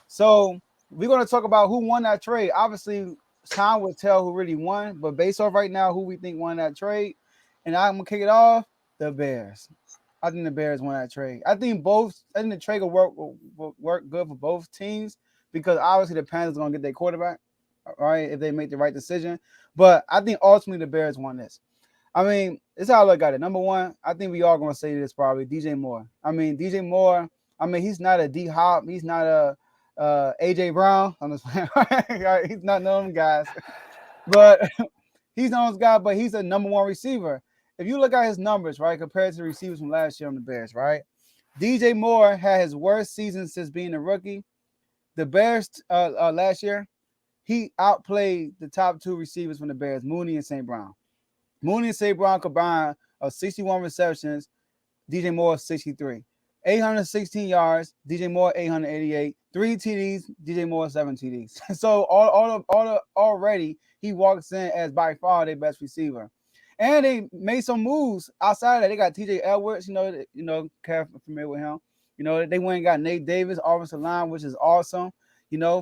So we're going to talk about who won that trade. Obviously, time will tell who really won, but based off right now, who we think won that trade, and I'm gonna kick it off. The Bears. I think the Bears won that trade. I think both. I think the trade will work good for both teams because obviously the Panthers are gonna get their quarterback, right? If they make the right decision. But I think ultimately the Bears won this. I mean, this is how I look at it. Number one, I think we all gonna say this probably. DJ Moore. I mean, DJ Moore. I mean, he's not a D Hop. He's not a AJ Brown. I'm just he's not none of them guys. But he's not those guys. But he's a number one receiver. If you look at his numbers, right, compared to the receivers from last year on the Bears, right? DJ Moore had his worst season since being a rookie. The Bears last year, he outplayed the top two receivers from the Bears, Mooney and St. Brown. Mooney and St. Brown combined of 61 receptions, DJ Moore 63. 816 yards, DJ Moore 888. 3 TDs, DJ Moore 7 TDs. So already he walks in as by far their best receiver. And they made some moves outside of that. They got TJ Edwards, Kev familiar with him. They went and got Nate Davis, offensive line, which is awesome.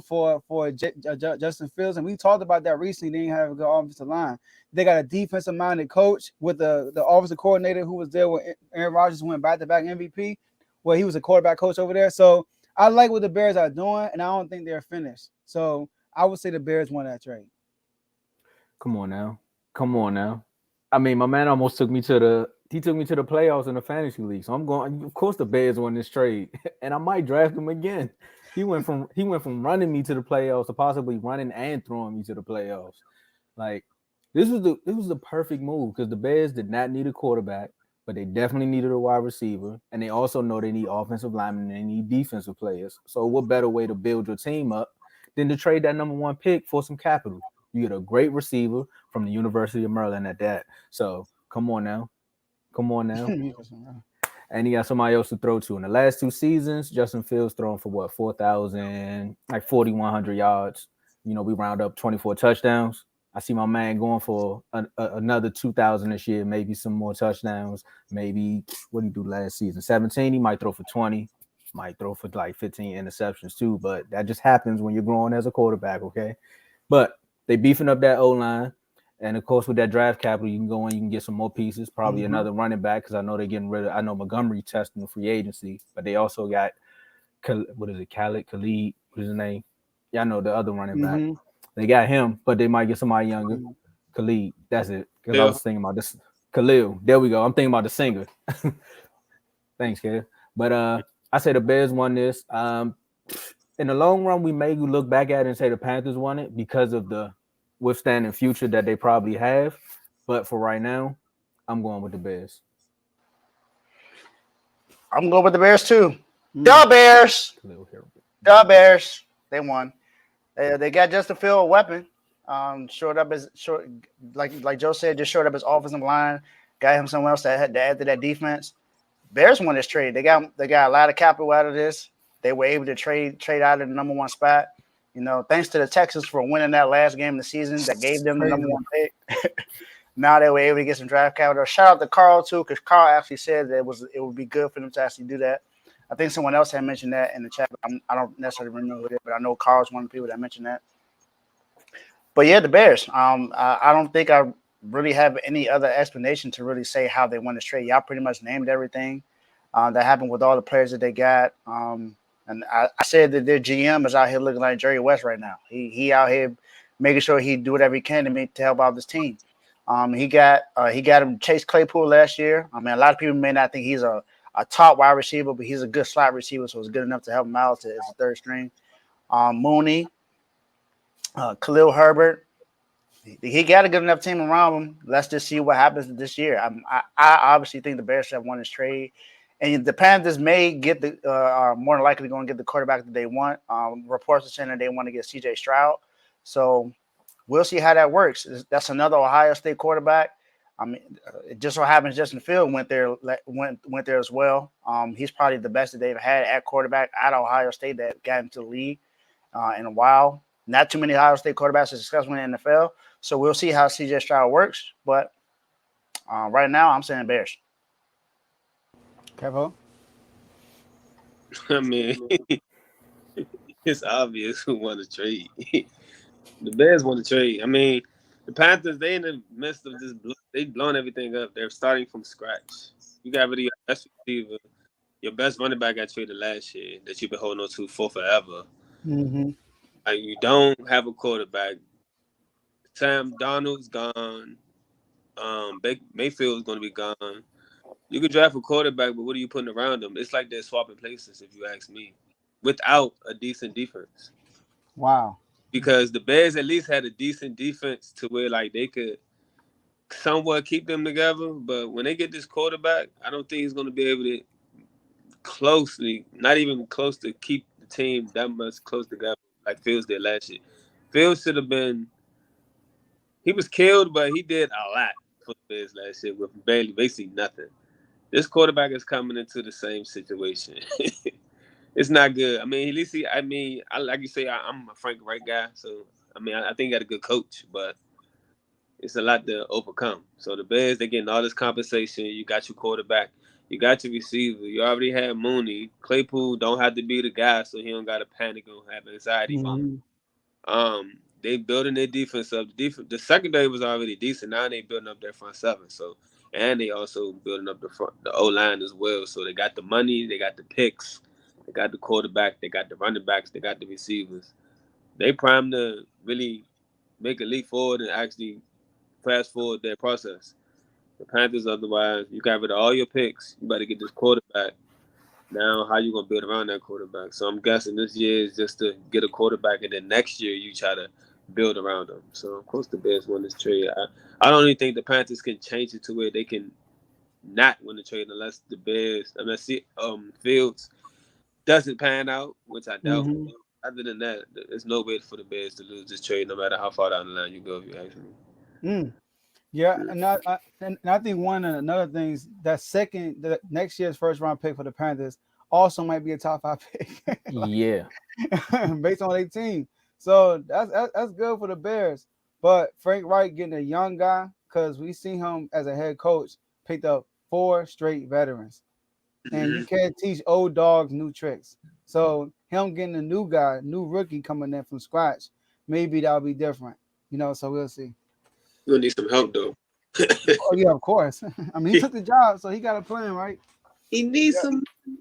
For Justin Fields, and we talked about that recently. They didn't have a good offensive line. They got a defensive-minded coach with the offensive coordinator who was there when Aaron Rodgers went back-to-back MVP. Well, he was a quarterback coach over there. So I like what the Bears are doing, and I don't think they're finished. So I would say the Bears won that trade. Come on now. I mean, my man almost took me to the playoffs in the fantasy league. So I'm going. Of course, the Bears won this trade, and I might draft him again. He went from running me to the playoffs to possibly running and throwing me to the playoffs. Like this was the perfect move because the Bears did not need a quarterback, but they definitely needed a wide receiver, and they also know they need offensive linemen and they need defensive players. So what better way to build your team up than to trade that number one pick for some capital? You get a great receiver from the University of Maryland at that. So come on now. And he got somebody else to throw to. In the last two seasons, Justin Fields throwing for what, 4,000, like 4,100 yards. We round up 24 touchdowns. I see my man going for another 2,000 this year, maybe some more touchdowns. Maybe, what did he do last season? 17, he might throw for 20, might throw for like 15 interceptions too. But that just happens when you're growing as a quarterback, okay? But they beefing up that O-line. And, of course, with that draft capital, you can go in, you can get some more pieces, probably another running back because I know they're getting rid of – I know Montgomery testing the free agency, but they also got – Khalid, what is his name? Yeah, I know the other running back. They got him, but they might get somebody younger. Khalid, that's it. Because I was thinking about this. Khalil, there we go. I'm thinking about the singer. Thanks, Kev. But I say the Bears won this. In the long run, we may look back at it and say the Panthers won it because of the – withstanding future that they probably have, but for right now, I'm going with the Bears. I'm going with the Bears too. The Bears. They won. They got Justin Field a weapon. Short like Joe said, just short up his offensive line. Got him someone else that had to add to that defense. Bears won this trade. They got a lot of capital out of this. They were able to trade out of the number one spot. Thanks to the Texans for winning that last game of the season that gave them the number one pick. Now they were able to get some draft capital. Shout out to Carl too, because Carl actually said that it would be good for them to actually do that. I think someone else had mentioned that in the chat. I don't necessarily remember who it is, but I know Carl's one of the people that mentioned that. But yeah, the Bears. I don't think I really have any other explanation to really say how they won this trade. Y'all pretty much named everything that happened with all the players that they got. And I said that their GM is out here looking like Jerry West right now. He out here making sure he do whatever he can to help out this team. He got him Chase Claypool last year. I mean, a lot of people may not think he's a top wide receiver, but he's a good slot receiver, so it's good enough to help him out as a third string. Mooney, Khalil Herbert. He got a good enough team around him. Let's just see what happens this year. I obviously think the Bears have won this trade. And the Panthers may get are more than likely going to get the quarterback that they want. Reports are saying that they want to get C.J. Stroud. So we'll see how that works. That's another Ohio State quarterback. I mean, it just so happens Justin Field went there as well. He's probably the best that they've had at quarterback at Ohio State that got into the league in a while. Not too many Ohio State quarterbacks are successful in the NFL. So we'll see how C.J. Stroud works. But right now, I'm saying Bears. Kevo? I mean, It's obvious who won the trade. The Bears won the trade. I mean, the Panthers, they in the midst of just they blowing everything up. They're starting from scratch. You got rid of your best receiver, your best running back got traded last year that you've been holding on to for forever. Mm-hmm. Like, you don't have a quarterback. Sam Donald's gone. Mayfield's going to be gone. You could draft a quarterback, but what are you putting around them? It's like they're swapping places, if you ask me, without a decent defense. Wow. Because the Bears at least had a decent defense to where like they could somewhat keep them together. But when they get this quarterback, I don't think he's going to be able to not even close to keep the team that much close together like Fields did last year. Fields should have been. He was killed, but he did a lot for the Bears last year with basically nothing. This quarterback is coming into the same situation. It's not good. I mean, at least like you say, I'm a Frank Wright guy, so I mean, I think he got a good coach, but it's a lot to overcome. So the Bears, they're getting all this compensation. You got your quarterback, you got your receiver. You already had Mooney. Claypool don't have to be the guy, so he don't got to panic or have anxiety. Mm-hmm. They building their defense up. The secondary was already decent. Now they building up their front seven. So, and they also building up the O line as well. So they got the money, they got the picks, they got the quarterback, they got the running backs, they got the receivers. They primed to really make a leap forward and actually fast forward their process. The Panthers, otherwise, you got rid of all your picks. You better get this quarterback. Now, how you gonna build around that quarterback? So I'm guessing this year is just to get a quarterback, and then next year you try to build around them. So of course the Bears won this trade. I don't even think the Panthers can change it to where they can not win the trade unless Fields doesn't pan out, which I doubt. Mm-hmm. Other than that, there's no way for the Bears to lose this trade, no matter how far down the line you go. If you ask me. Mm. Yeah, and I think one of another things that the next year's first round pick for the Panthers also might be a top 5 pick. Yeah. Based on their team. So that's good for the Bears. But Frank Wright getting a young guy, because we seen him as a head coach picked up 4 straight veterans. And you can't teach old dogs new tricks. So him getting a new guy, new rookie coming in from scratch, maybe that'll be different. So we'll see. You'll need some help though. Oh yeah, of course. I mean, he took the job, so he got a plan, right? He needs some